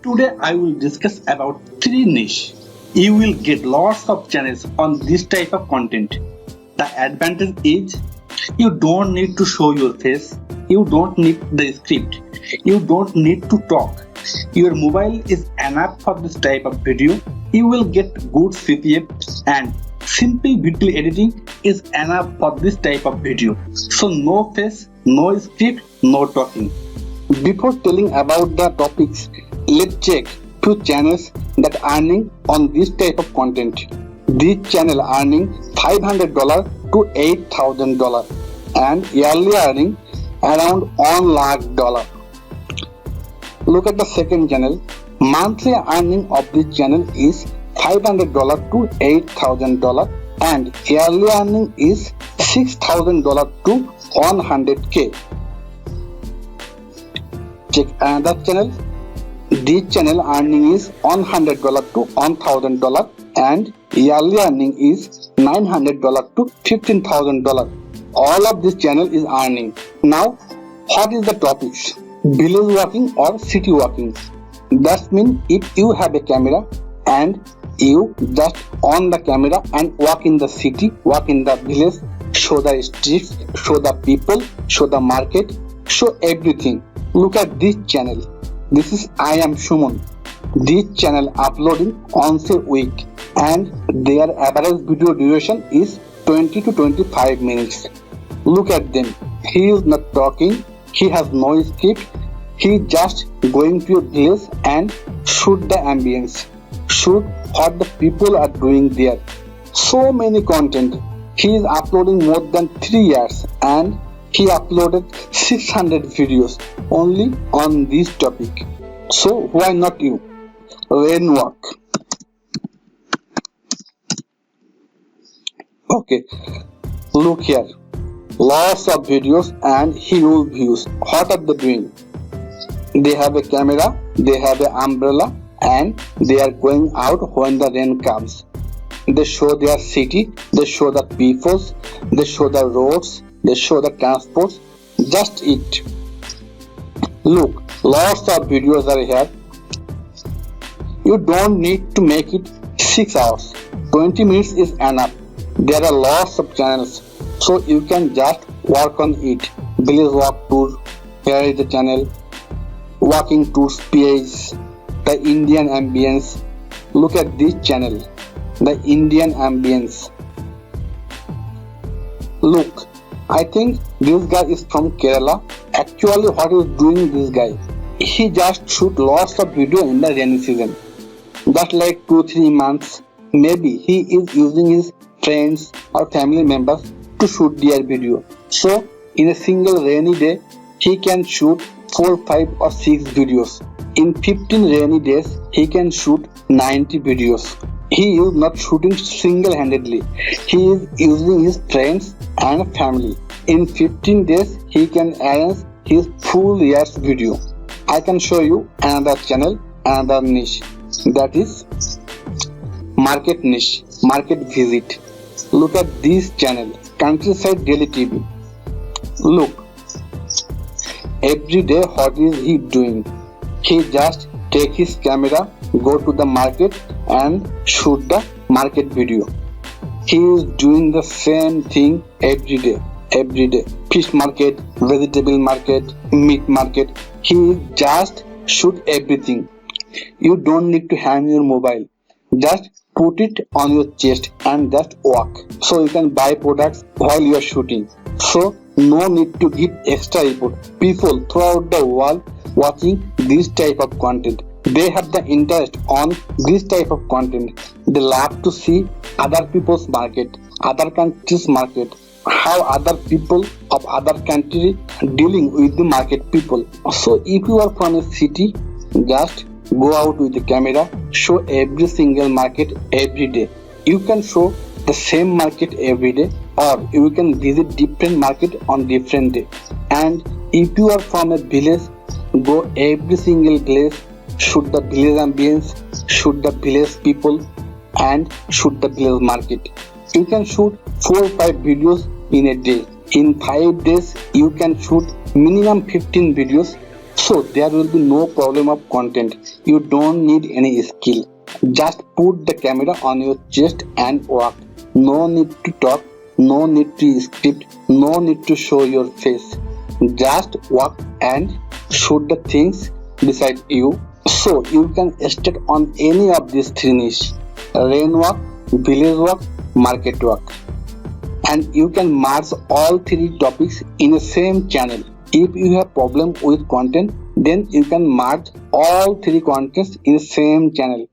Today I will discuss about three niche. You will get lots of channels on this type of content. The advantage is you don't need to show your face, you don't need the script, you don't need to talk. Your mobile is enough for this type of video. You will get good CPM and simple video editing is enough for this type of video. So no face, no script, no talking. Before telling about the topics, let's check few channels that earning on this type of content. This channel earning $500 to $8,000 and yearly earning around $1 lakh. Look at the second channel. Monthly earning of this channel is $500 to $8,000 and yearly earning is $6,000 to 100k. Check another channel. This channel earning is $100 to $1,000 and yearly earning is $900 to $15,000. All of this channel is earning. Now, what is the topics? Village walking or city walking. That means if you have a camera and you just on the camera and walk in the city, walk in the village, show the streets, show the people, show the market, show everything. Look at this channel. This is I am Suman. This channel uploading once a week and their average video duration is 20 to 25 minutes. Look at them. He is not talking. He has no script. He just going to a village and shoot the ambience. Shoot what the people are doing there. So many content. He is uploading more than 3 years and he uploaded 600 videos only on this topic. So why not you? Rain walk. Okay, look here. Lots of videos and huge views. What are they doing? They have a camera, they have an umbrella and they are going out when the rain comes. They show their city, they show the peoples, they show the roads, they show the transports. Just it. Look, lots of videos are here. You don't need to make it 6 hours. 20 minutes is enough. There are lots of channels, so you can just work on it. Village walk tour, here is the channel. Walking tours page, the Indian ambience. Look at this channel, the Indian ambience. Look, I think this guy is from Kerala. Actually, what is doing this guy? He just shoot lots of video in the rainy season. Just like 2-3 months. Maybe he is using his friends or family members to shoot their video. So, in a single rainy day, he can shoot 4, 5 or 6 videos. In 15 rainy days, he can shoot 90 videos. He is not shooting single-handedly. He is using his friends and family. In 15 days, he can arrange his full year's video. I can show you another channel, another niche. That is market niche, market visit. Look at this channel, Countryside Daily TV. Look, every day what is he doing? He just take his camera, go to the market and shoot the market video. He is doing the same thing every day. Fish market, vegetable market, meat market. He just shoot everything. You don't need to hang your mobile. Just put it on your chest and just walk. So you can buy products while you are shooting. So no need to give extra effort. People throughout the world watching this type of content. They have the interest on this type of content. They love to see other people's market, other countries' market, how other people of other country dealing with the market people. So if you are from a city, just go out with the camera, show every single market every day. You can show the same market every day or you can visit different market on different day. And if you are from a village, go every single place, shoot the village ambience, shoot the village people and shoot the village market. You can shoot 4 or 5 videos in a day. In 5 days, you can shoot minimum 15 videos So there will be no problem of content. You don't need any skill. Just put the camera on your chest and walk. No need to talk, no need to script, no need to show your face. Just walk and shoot the things beside you. So you can start on any of these three niches: rain walk, village walk, market walk, and you can merge all three topics in the same channel. If you have problem with content, then you can merge all three contents in the same channel.